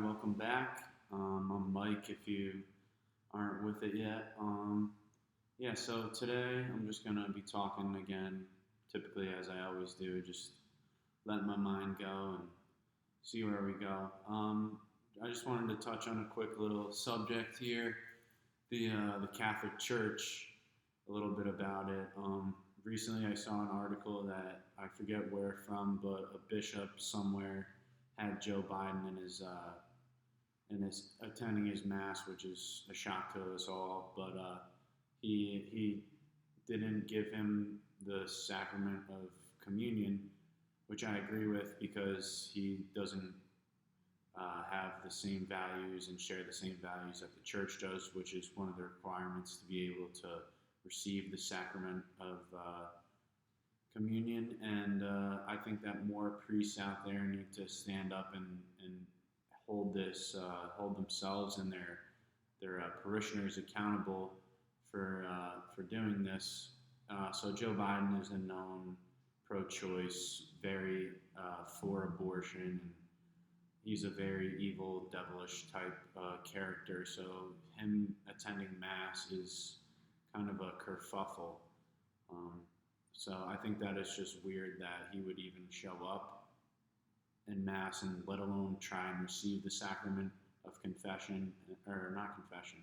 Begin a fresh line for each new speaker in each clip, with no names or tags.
welcome back. I'm Mike if you aren't with it yet. So today I'm just going to be talking again, typically as I always do, just let my mind go and see where we go. I just wanted to touch on a quick little subject here, the Catholic Church, a little bit about it. Recently I saw an article that I forget where from, but a bishop somewhere had Joe Biden in his attending his mass, which is a shock to us all. But he didn't give him the sacrament of communion, which I agree with because he doesn't have the same values and share the same values that the church does, which is one of the requirements to be able to receive the sacrament of communion. And I think that more priests out there need to stand up and hold themselves and their parishioners accountable for doing this. So Joe Biden is a known pro-choice, very for abortion, and he's a very evil, devilish type character. So him attending mass is kind of a kerfuffle. So I think that it's just weird that he would even show up in mass and let alone try and receive the sacrament of confession, or not confession.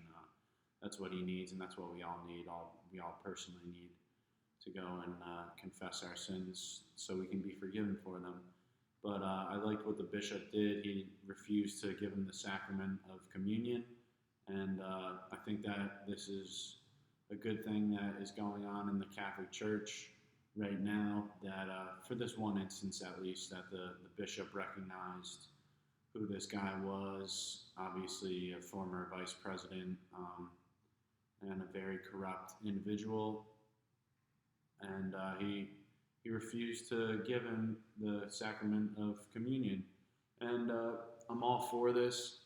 That's what he needs, and that's what we all need. We all personally need to go and confess our sins so we can be forgiven for them. But I liked what the bishop did. He refused to give him the sacrament of communion, and I think that this is a good thing that is going on in the Catholic Church right now, that for this one instance at least, that the bishop recognized who this guy was, obviously a former vice president and a very corrupt individual, and he refused to give him the sacrament of communion. And I'm all for this.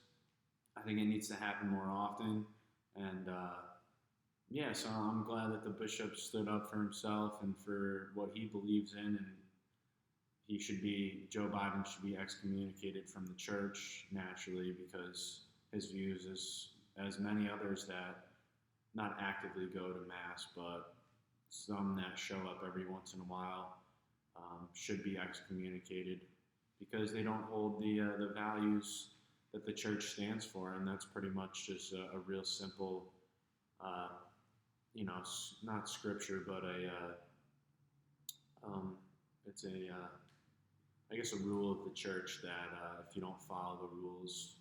I think it needs to happen more often, and so I'm glad that the bishop stood up for himself and for what he believes in, and Joe Biden should be excommunicated from the church naturally, because his views, as many others that not actively go to mass, but some that show up every once in a while, should be excommunicated because they don't hold the values that the church stands for, and that's pretty much just a real simple not scripture, but it's I guess a rule of the church that if you don't follow the rules,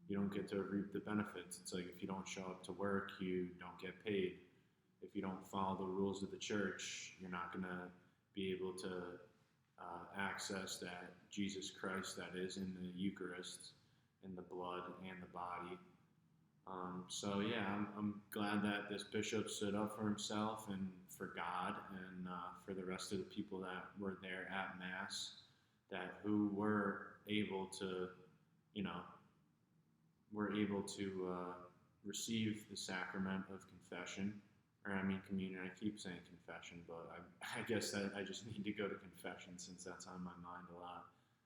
you don't get to reap the benefits. It's like if you don't show up to work, you don't get paid. If you don't follow the rules of the church, you're not going to be able to access that Jesus Christ that is in the Eucharist, in the blood and the body. I'm glad that this bishop stood up for himself and for God and for the rest of the people that were there at Mass, who were able to, receive the sacrament of confession, communion. I keep saying confession, but I guess that I just need to go to confession since that's on my mind a lot,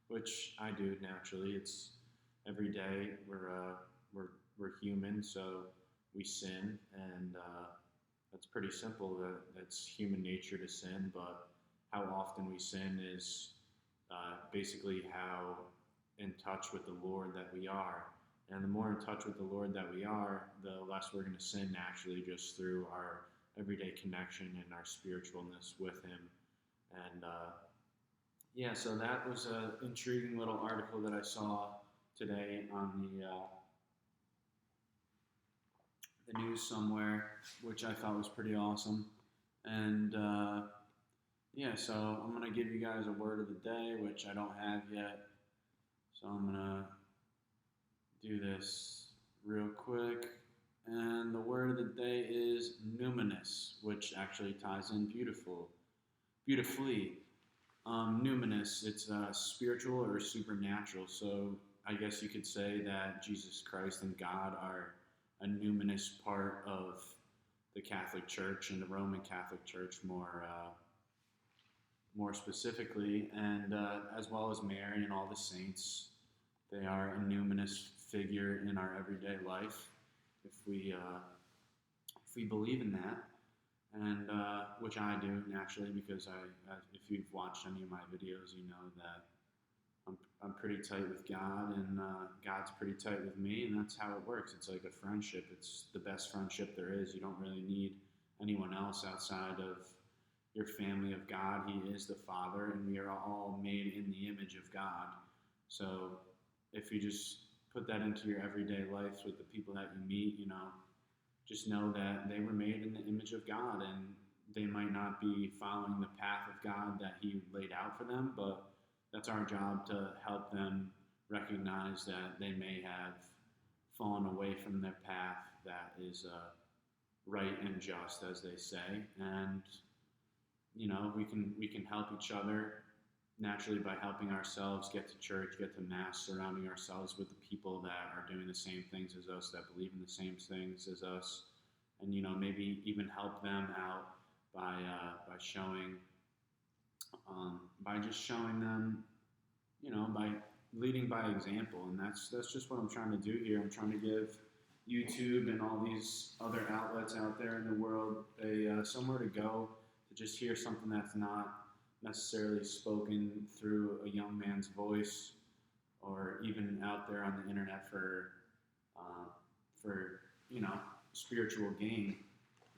which I do naturally. It's every day. We're human, so we sin, and that's pretty simple. That's human nature to sin, but how often we sin is basically how in touch with the Lord that we are. And the more in touch with the Lord that we are, the less we're going to sin naturally, just through our everyday connection and our spiritualness with Him. And so that was an intriguing little article that I saw today on the news somewhere, which I thought was pretty awesome. And so I'm going to give you guys a word of the day, which I don't have yet. So I'm going to do this real quick. And the word of the day is numinous, which actually ties in beautifully. Numinous, it's spiritual or supernatural. So I guess you could say that Jesus Christ and God are a numinous part of the Catholic Church and the Roman Catholic Church more specifically, and as well as Mary and all the saints They are a numinous figure in our everyday life if we believe in that, and which I do naturally because if you've watched any of my videos, you know that I'm pretty tight with God, and God's pretty tight with me, and that's how it works. It's like a friendship. It's the best friendship there is. You don't really need anyone else outside of your family of God. He is the Father, and we are all made in the image of God. So if you just put that into your everyday life with the people that you meet, just know that they were made in the image of God, and they might not be following the path of God that He laid out for them, but that's our job to help them recognize that they may have fallen away from their path that is right and just, as they say, and we can help each other naturally by helping ourselves get to church, get to mass, surrounding ourselves with the people that are doing the same things as us, that believe in the same things as us, and maybe even help them out by showing, by just showing them, by leading by example, and that's just what I'm trying to do here. I'm trying to give YouTube and all these other outlets out there in the world a somewhere to go to just hear something that's not necessarily spoken through a young man's voice, or even out there on the internet for spiritual gain.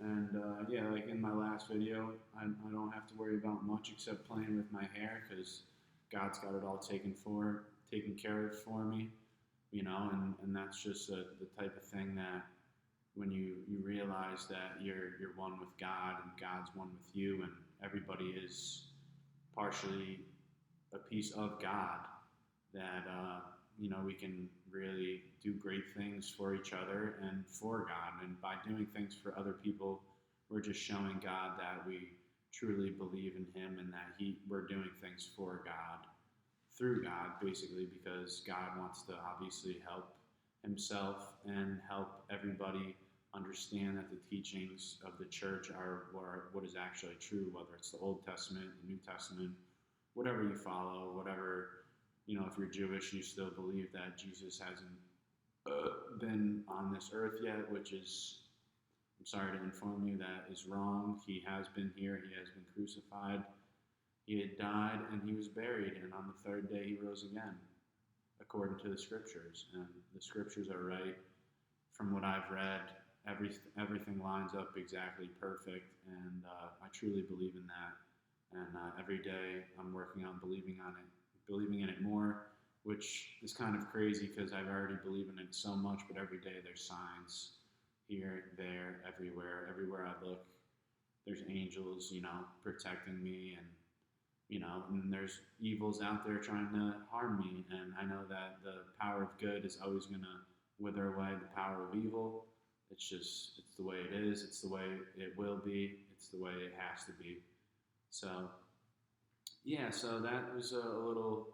And yeah, like in my last video, I don't have to worry about much except playing with my hair because God's got it all taken care of for me, and that's just the type of thing that when you realize that you're one with God and God's one with you, and everybody is partially a piece of God, that we can really do great things for each other and for God. And by doing things for other people, we're just showing God that we truly believe in Him, and that we're doing things for God, through God, basically, because God wants to obviously help Himself and help everybody understand that the teachings of the church are what is actually true, whether it's the Old Testament, the New Testament, whatever you follow, whatever, if you're Jewish, you still believe that Jesus hasn't been on this earth yet, which is, I'm sorry to inform you, that is wrong. He has been here. He has been crucified. He had died, and He was buried, and on the third day He rose again, according to the Scriptures. And the Scriptures are right. From what I've read, everything lines up exactly perfect, and I truly believe in that. And every day I'm working on believing in it more, which is kind of crazy because I've already believed in it so much, but every day there's signs here, there, everywhere. Everywhere I look, there's angels, protecting me, and and there's evils out there trying to harm me, and I know that the power of good is always going to wither away the power of evil. It's the way it is. It's the way it will be. It's the way it has to be. So, yeah, so that was a little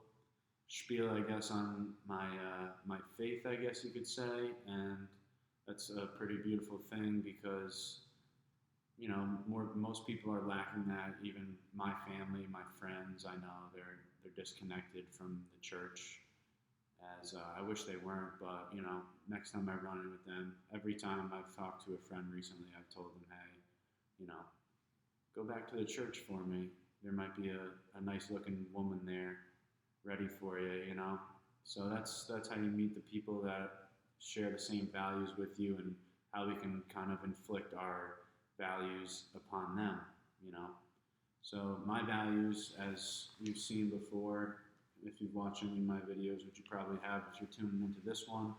spiel, I guess, on my faith, I guess you could say, and that's a pretty beautiful thing because most people are lacking that. Even my family, my friends, I know they're disconnected from the church. As I wish they weren't, but next time I run in with them, every time I've talked to a friend recently, I've told them, hey, go back to the church for me. There might be a nice looking woman there, ready for you. So that's how you meet the people that share the same values with you, and how we can kind of inflict our values upon them. So my values, as you've seen before, if you've watched any of my videos, which you probably have if you're tuning into this one,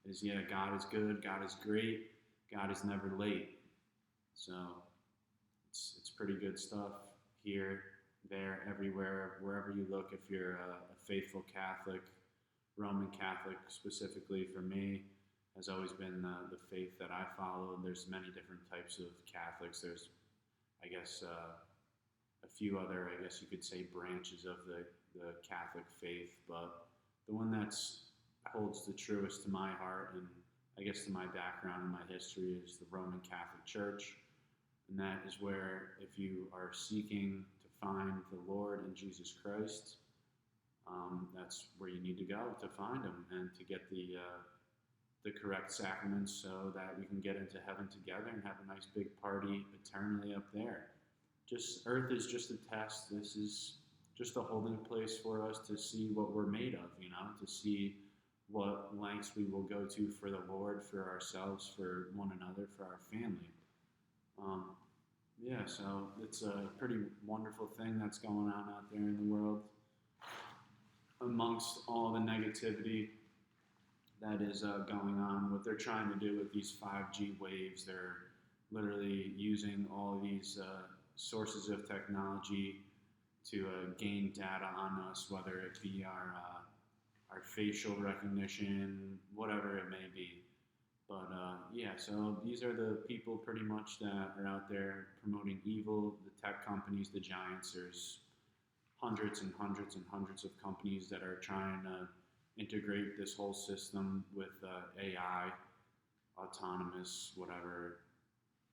is God is good, God is great, God is never late. So it's pretty good stuff here, there, everywhere, wherever you look. If you're a faithful Catholic, Roman Catholic specifically for me, has always been the faith that I follow. There's many different types of Catholics. There's, I guess, a few other, I guess you could say, branches of the Catholic faith, but the one that's holds the truest to my heart, and I guess to my background and my history, is the Roman Catholic Church. And that is where, if you are seeking to find the Lord and Jesus Christ, That's where you need to go to find them and to get the correct sacraments so that we can get into heaven together and have a nice big party eternally up there. Just earth is just a test. This is just a holding place for us to see what we're made of, to see what lengths we will go to for the Lord, for ourselves, for one another, for our family. Um, yeah, so it's a pretty wonderful thing that's going on out there in the world. Amongst all the negativity that is going on, what they're trying to do with these 5G waves, they're literally using all of these sources of technology to gain data on us, whether it be our facial recognition, whatever it may be. But yeah, so these are the people pretty much that are out there promoting evil. The tech companies, the giants. There's hundreds and hundreds and hundreds of companies that are trying to integrate this whole system with AI, autonomous, whatever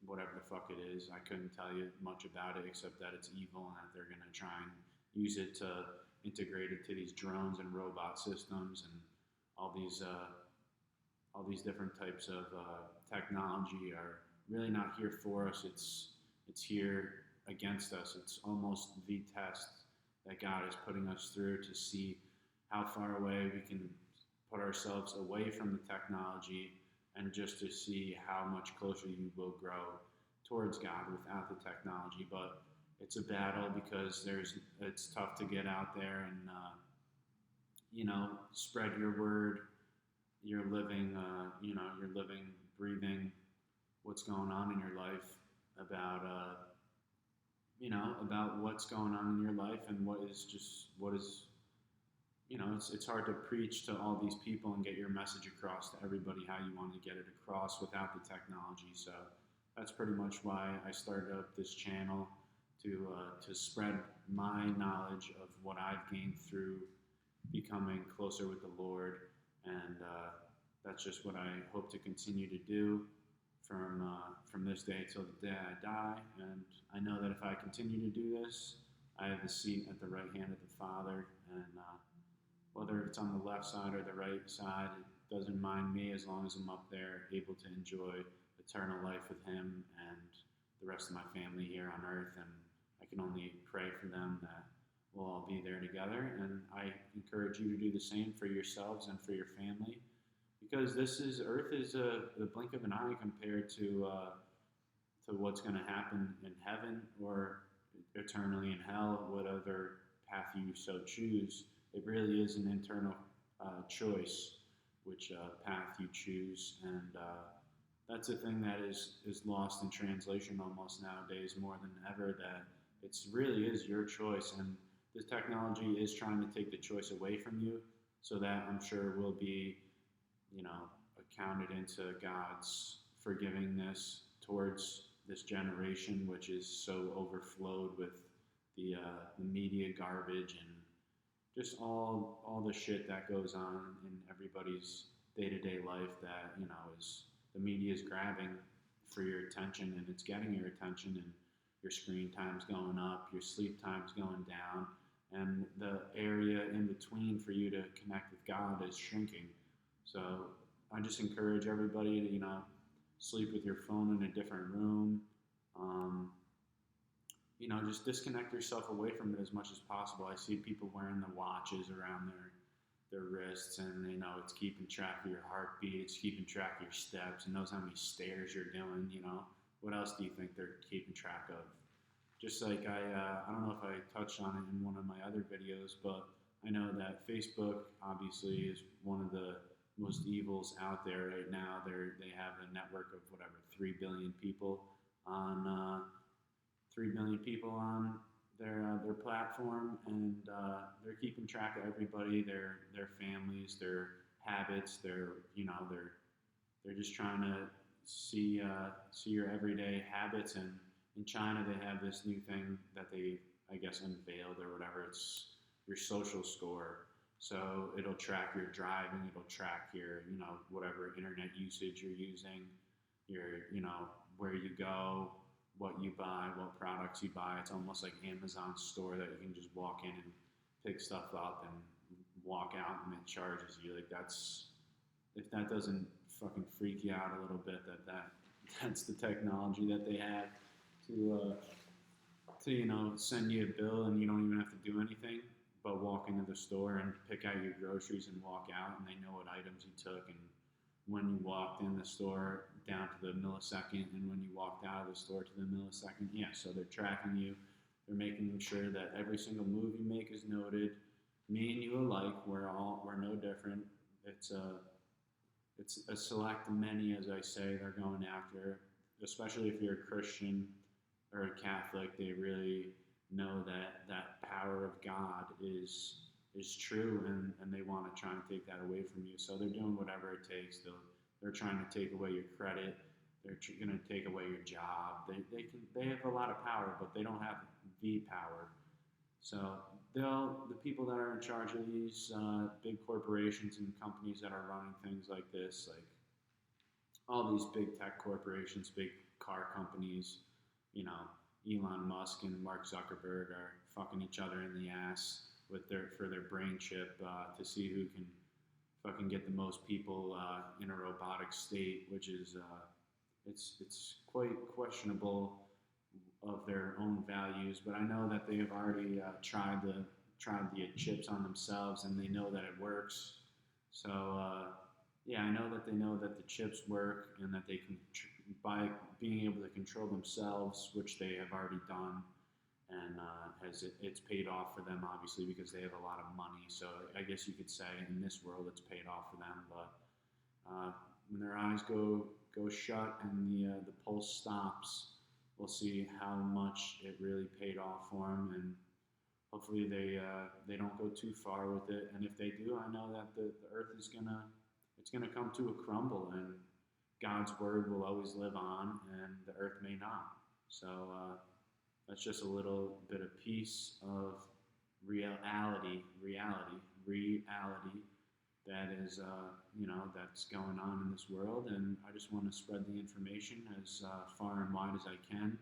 the fuck it is. I couldn't tell you much about it except that it's evil and that they're going to try and use it to integrate it to these drones and robot systems and all these different types of technology are really not here for us. It's here against us. It's almost the test that God is putting us through to see how far away we can put ourselves away from the technology and just to see how much closer you will grow towards God without the technology. But it's a battle because it's tough to get out there and spread your word. You're living, breathing what's going on in your life about about what's going on in your life and what is it's hard to preach to all these people and get your message across to everybody how you want to get it across without the technology. So that's pretty much why I started up this channel to spread my knowledge of what I've gained through becoming closer with the Lord, and that's just what I hope to continue to do from this day till the day I die. And I know that if I continue to do this, I have the seat at the right hand of the Father, and whether it's on the left side or the right side, it doesn't mind me as long as I'm up there able to enjoy eternal life with Him and the rest of my family here on earth. And I can only pray for them that we'll all be there together. And I encourage you to do the same for yourselves and for your family, because earth is the blink of an eye compared to what's going to happen in heaven or eternally in hell, whatever path you so choose. It really is an internal choice, which path you choose, and that's a thing that is lost in translation almost nowadays more than ever, that it really is your choice, and the technology is trying to take the choice away from you, so that I'm sure will be, accounted into God's forgivingness towards this generation, which is so overflowed with the media garbage and just all the shit that goes on in everybody's day-to-day life that, is the media is grabbing for your attention, and it's getting your attention, and your screen time's going up, your sleep time's going down, and the area in between for you to connect with God is shrinking. So I just encourage everybody to, sleep with your phone in a different room. Just disconnect yourself away from it as much as possible. I see people wearing the watches around their wrists, and it's keeping track of your heartbeat, it's keeping track of your steps, and knows how many stairs you're doing. What else do you think they're keeping track of? Just like I don't know if I touched on it in one of my other videos, but I know that Facebook obviously is one of the most evils out there right now. They have a network of 3 billion people on 3 billion people on their platform, and they're keeping track of everybody, their families, their habits, they're just trying to see your everyday habits. And in China, they have this new thing that they, I guess, unveiled or whatever. It's your social score. So it'll track your driving, it'll track your, whatever internet usage you're using, your, where you go, what you buy, what products you buy. It's almost like Amazon store that you can just walk in and pick stuff up and walk out and it charges you. Like that's if that doesn't fucking freak you out a little bit, that's the technology that they have to send you a bill and you don't even have to do anything but walk into the store and pick out your groceries and walk out, and they know what items you took and when you walked in the store down to the millisecond and when you walked out of the store to the millisecond. Yeah, so they're tracking you. They're making sure that every single move you make is noted. Me and you alike. We're no different. It's a select many, as I say, they're going after. Especially if you're a Christian or a Catholic, they really know that power of God is true, and they want to try and take that away from you. So they're doing whatever it takes. They're trying to take away your credit. They're going to take away your job. They have a lot of power, but they don't have the power. So the people that are in charge of these big corporations and companies that are running things like this, like all these big tech corporations, big car companies, Elon Musk and Mark Zuckerberg are fucking each other in the ass for their brain chip to see who can fucking get the most people in a robotic state, which is it's quite questionable of their own values. But I know that they have already tried the chips on themselves, and they know that it works. So yeah, I know that they know that the chips work and that they can by being able to control themselves, which they have already done, and it's paid off for them obviously because they have a lot of money. So I guess you could say in this world it's paid off for them. But when their eyes go shut and the pulse stops, we'll see how much it really paid off for them, and hopefully they don't go too far with it. And if they do, I know that the earth is gonna come to a crumble, and God's word will always live on, and the earth may not. So that's just a little bit of piece of reality that is, that's going on in this world. And I just want to spread the information as far and wide as I can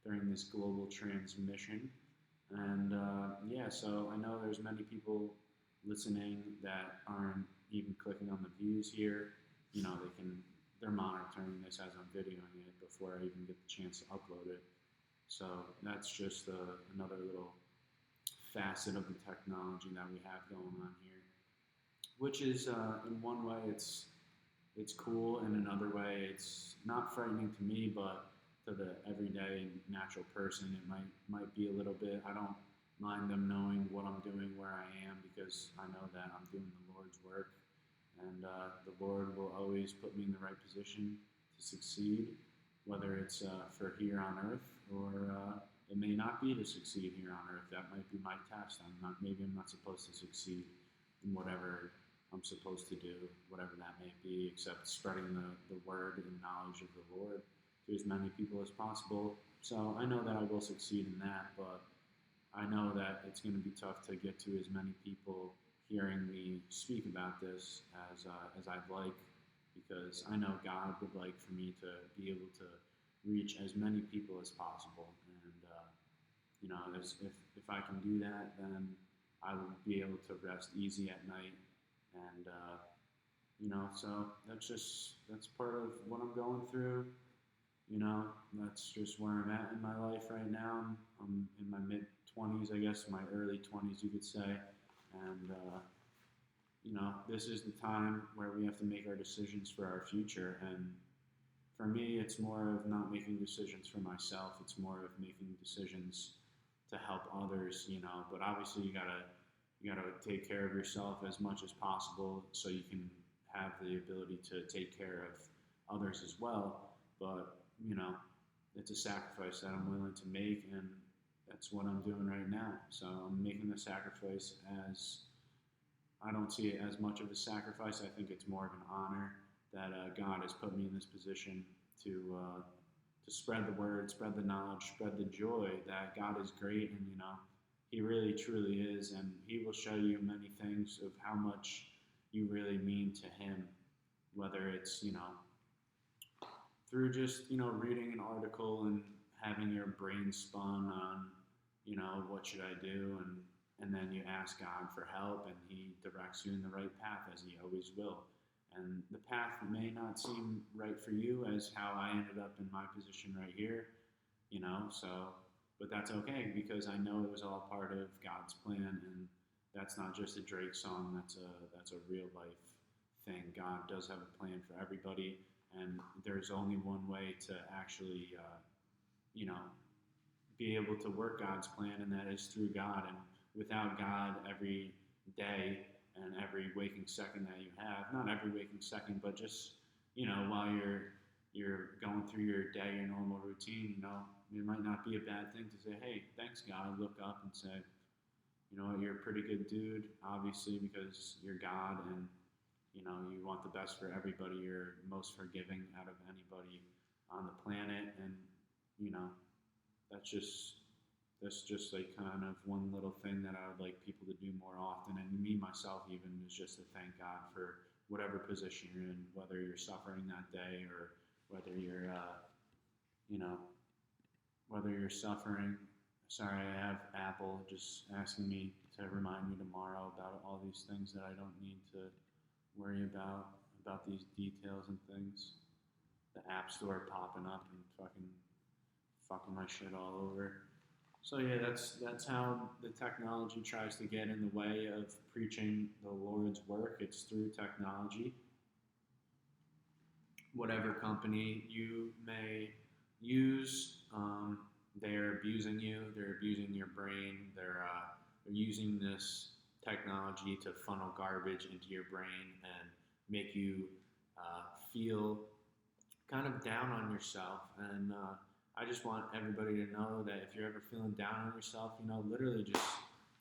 during this global transmission. And yeah, so I know there's many people listening that aren't even clicking on the views here. They're monitoring this as I'm videoing it before I even get the chance to upload it. So that's just another little facet of the technology that we have going on here, which is in one way it's cool, and another way it's not frightening to me, but to the everyday natural person it might be a little bit. I don't mind them knowing what I'm doing, where I am, because I know that I'm doing the Lord's work, and the Lord will always put me in the right position to succeed, whether it's for here on earth or it may not be to succeed here on earth. That might be my test. Maybe I'm not supposed to succeed in whatever I'm supposed to do, whatever that may be, except spreading the word and knowledge of the Lord to as many people as possible. So I know that I will succeed in that, but I know that it's going to be tough to get to as many people hearing me speak about this as I'd like, because I know God would like for me to be able to reach as many people as possible. And if I can do that, then I will be able to rest easy at night. And so that's part of what I'm going through. That's just where I'm at in my life right now. I'm in my mid-20s, I guess, my early 20s, you could say. And, this is the time where we have to make our decisions for our future. And for me, it's more of not making decisions for myself. It's more of making decisions to help others, But obviously you gotta take care of yourself as much as possible so you can have the ability to take care of others as well. But, it's a sacrifice that I'm willing to make, and that's what I'm doing right now. So I'm making the sacrifice I don't see it as much of a sacrifice. I think it's more of an honor that God has put me in this position to spread the word, spread the knowledge, spread the joy that God is great, and He really truly is, and He will show you many things of how much you really mean to Him, whether it's through just reading an article and having your brain spun on what should I do, and and then you ask God for help, and He directs you in the right path, as He always will. And the path may not seem right for you, as how I ended up in my position right here, so, but that's okay, because I know it was all part of God's plan, and that's not just a Drake song, that's a real life thing. God does have a plan for everybody, and there's only one way to actually, you know, be able to work God's plan, and that is through God. And without God, every day and every waking second that you have, not every waking second, but just, while you're going through your day, your normal routine, it might not be a bad thing to say, hey, thanks God, look up and say, you know what, you're a pretty good dude, obviously, because you're God, and you want the best for everybody. You're most forgiving out of anybody on the planet, and you know that's just like kind of one little thing that I would like people to do more often, and me myself even, is just to thank God for whatever position you're in, whether you're suffering that day or whether you're you know whether you're suffering. Sorry, I have Apple just asking me to remind me tomorrow about all these things that I don't need to worry about these details and things. The App Store popping up and fucking my shit all over. So yeah, that's how the technology tries to get in the way of preaching the Lord's work. It's through technology. Whatever company you may use, they're abusing you. They're abusing your brain. They're using this technology to funnel garbage into your brain and make you feel kind of down on yourself. And I just want everybody to know that if you're ever feeling down on yourself, literally just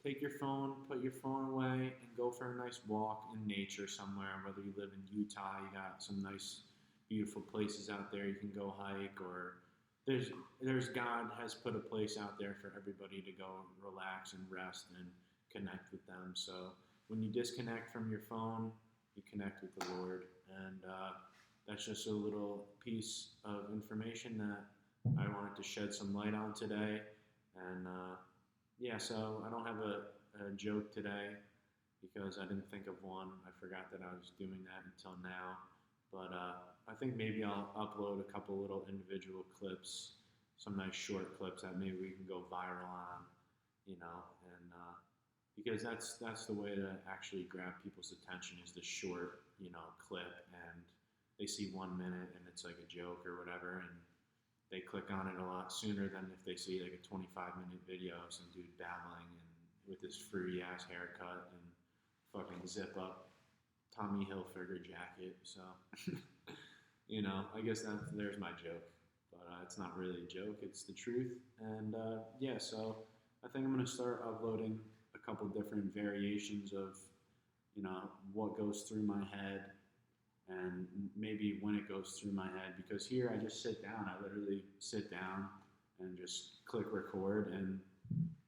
take your phone, put your phone away, and go for a nice walk in nature somewhere. Whether you live in Utah, you got some nice, beautiful places out there you can go hike, or there's God has put a place out there for everybody to go relax and rest and connect with them. So when you disconnect from your phone, you connect with the Lord, and that's just a little piece of information that I wanted to shed some light on today. And yeah, so I don't have a joke today because I didn't think of one. I forgot that I was doing that until now. But I think maybe I'll upload a couple little individual clips, some nice short clips that maybe we can go viral on, and because that's the way to actually grab people's attention, is the short, clip, and they see 1 minute and it's like a joke or whatever, and they click on it a lot sooner than if they see like a 25-minute video of some dude babbling and with his fruity ass haircut and fucking zip up Tommy Hilfiger jacket. So, I guess there's my joke, but it's not really a joke. It's the truth. And yeah, so I think I'm gonna start uploading a couple different variations of, what goes through my head, and maybe when it goes through my head, because here I just sit down. I literally sit down and just click record and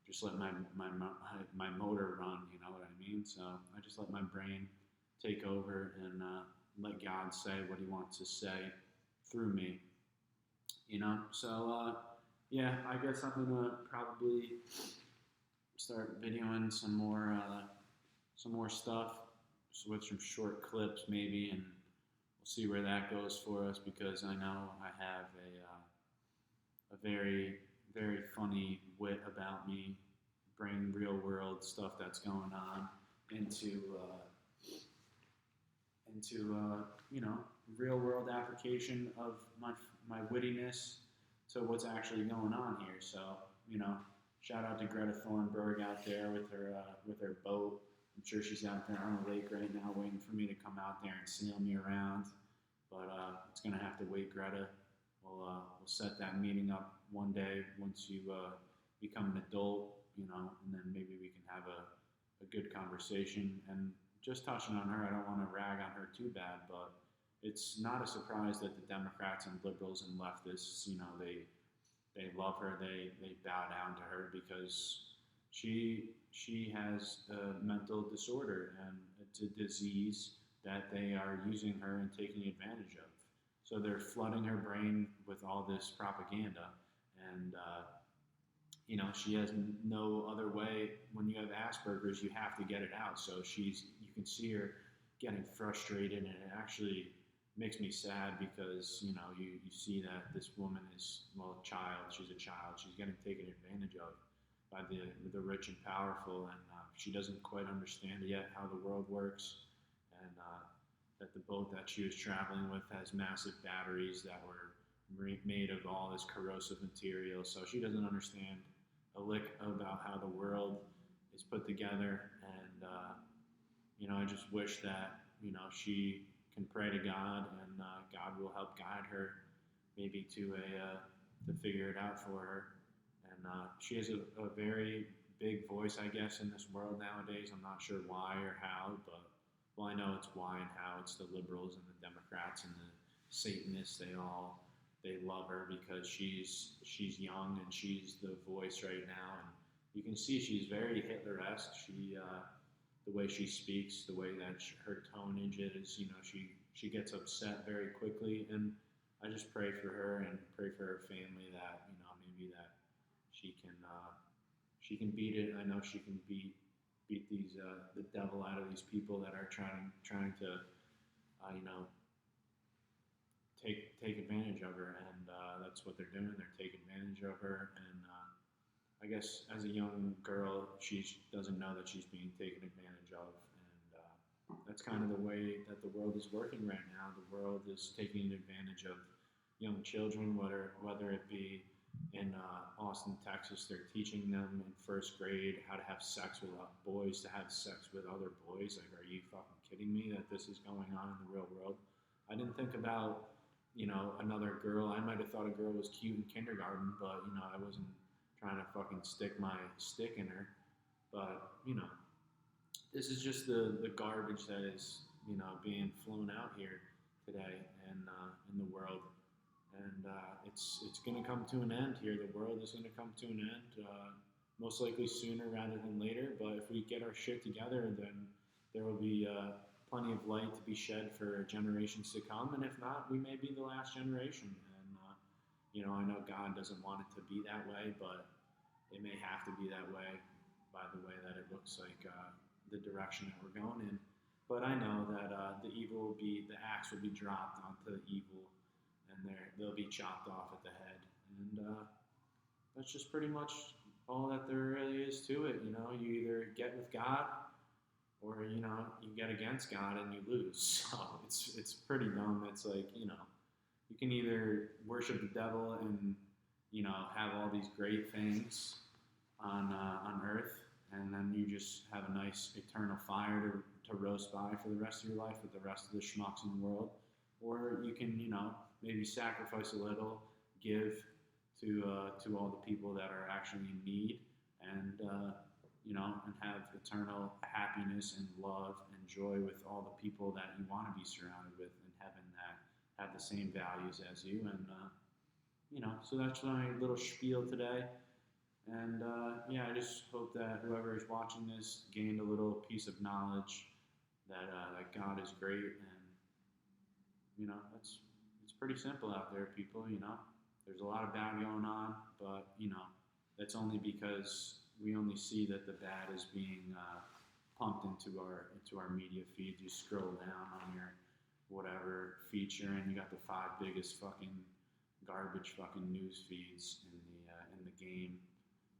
just let my motor run. You know what I mean? So I just let my brain take over and let God say what He wants to say through me. So yeah, I guess I'm gonna probably start videoing some more stuff with some short clips maybe, and we'll see where that goes for us, because I know I have a very, very funny wit about me, bring real world stuff that's going on into real world application of my wittiness to what's actually going on here. So shout out to Greta Thunberg out there with her boat. I'm sure she's out there on the lake right now waiting for me to come out there and sail me around. But it's going to have to wait, Greta. We'll set that meeting up one day once you become an adult, and then maybe we can have a good conversation. And just touching on her, I don't want to rag on her too bad, but it's not a surprise that the Democrats and liberals and leftists, they love her, they bow down to her, because she has a mental disorder, and it's a disease that they are using her and taking advantage of. So they're flooding her brain with all this propaganda, and she has no other way. When you have Asperger's, you have to get it out. So you can see her getting frustrated, and it actually makes me sad because, you see that this woman is, well, a child. She's a child. She's getting taken advantage of by the rich and powerful, and she doesn't quite understand yet how the world works, and that the boat that she was traveling with has massive batteries that were made of all this corrosive material. So she doesn't understand a lick about how the world is put together, and I just wish that she can pray to God, and God will help guide her, maybe to figure it out for her. And she has a very big voice, I guess, in this world nowadays. I'm not sure why or how, but well, I know it's why and how. It's the liberals and the Democrats and the Satanists. They love her because she's young and she's the voice right now, and you can see she's very Hitler-esque. The way she speaks, the way that her tonage is, she gets upset very quickly, and I just pray for her and pray for her family that maybe that she can beat it. I know she can beat these the devil out of these people that are trying to you know take advantage of her, and that's what they're doing. They're taking advantage of her, and I guess as a young girl, she doesn't know that she's being taken advantage of, and that's kind of the way that the world is working right now. The world is taking advantage of young children, whether it be in Austin, Texas. They're teaching them in first grade how to have sex with boys, to have sex with other boys. Like, are you fucking kidding me that this is going on in the real world? I didn't think about, another girl. I might have thought a girl was cute in kindergarten, but, I wasn't trying to fucking stick my stick in her. But, this is just the garbage that is, being flown out here today and in the world. And it's going to come to an end here. The world is going to come to an end, most likely sooner rather than later. But if we get our shit together, then there will be plenty of light to be shed for generations to come. And if not, we may be the last generation. And I know God doesn't want it to be that way, but it may have to be that way by the way that it looks like the direction that we're going in. But I know that the axe will be dropped onto the evil, and they'll be chopped off at the head. And that's just pretty much all that there really is to it. You either get with God, or you get against God and you lose. So it's pretty dumb. It's like you can either worship the devil and have all these great things on earth, and then you just have a nice eternal fire to roast by for the rest of your life with the rest of the schmucks in the world, or you can maybe sacrifice a little, give to all the people that are actually in need, and and have eternal happiness and love and joy with all the people that you want to be surrounded with in heaven that have the same values as you. And so that's my little spiel today. And I just hope that whoever is watching this gained a little piece of knowledge that God is great, and it's pretty simple out there, people. There's a lot of bad going on, but that's only because we only see that the bad is being pumped into our media feed. You scroll down on your whatever feature, and you got the 5 biggest fucking garbage fucking news feeds in the game.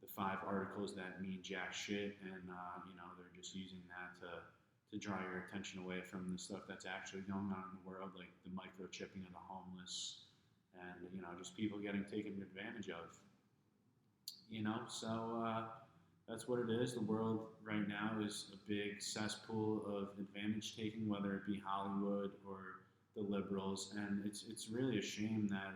The 5 articles that mean jack shit, and they're just using that to draw your attention away from the stuff that's actually going on in the world, like the microchipping of the homeless, and just people getting taken advantage of. So that's what it is. The world right now is a big cesspool of advantage taking, whether it be Hollywood or the liberals, and it's really a shame that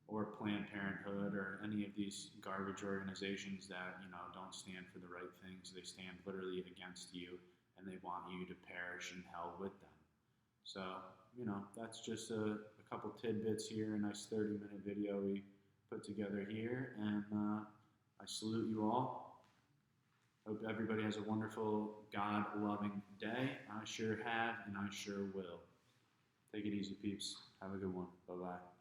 or Planned Parenthood or any of these garbage organizations that don't stand for the right things. They stand literally against you, and they want you to perish in hell with them. So that's just a couple tidbits here, a nice 30-minute video we put together here, and I salute you all. Hope everybody has a wonderful, God-loving day. I sure have, and I sure will. Take it easy, peeps. Have a good one. Bye-bye.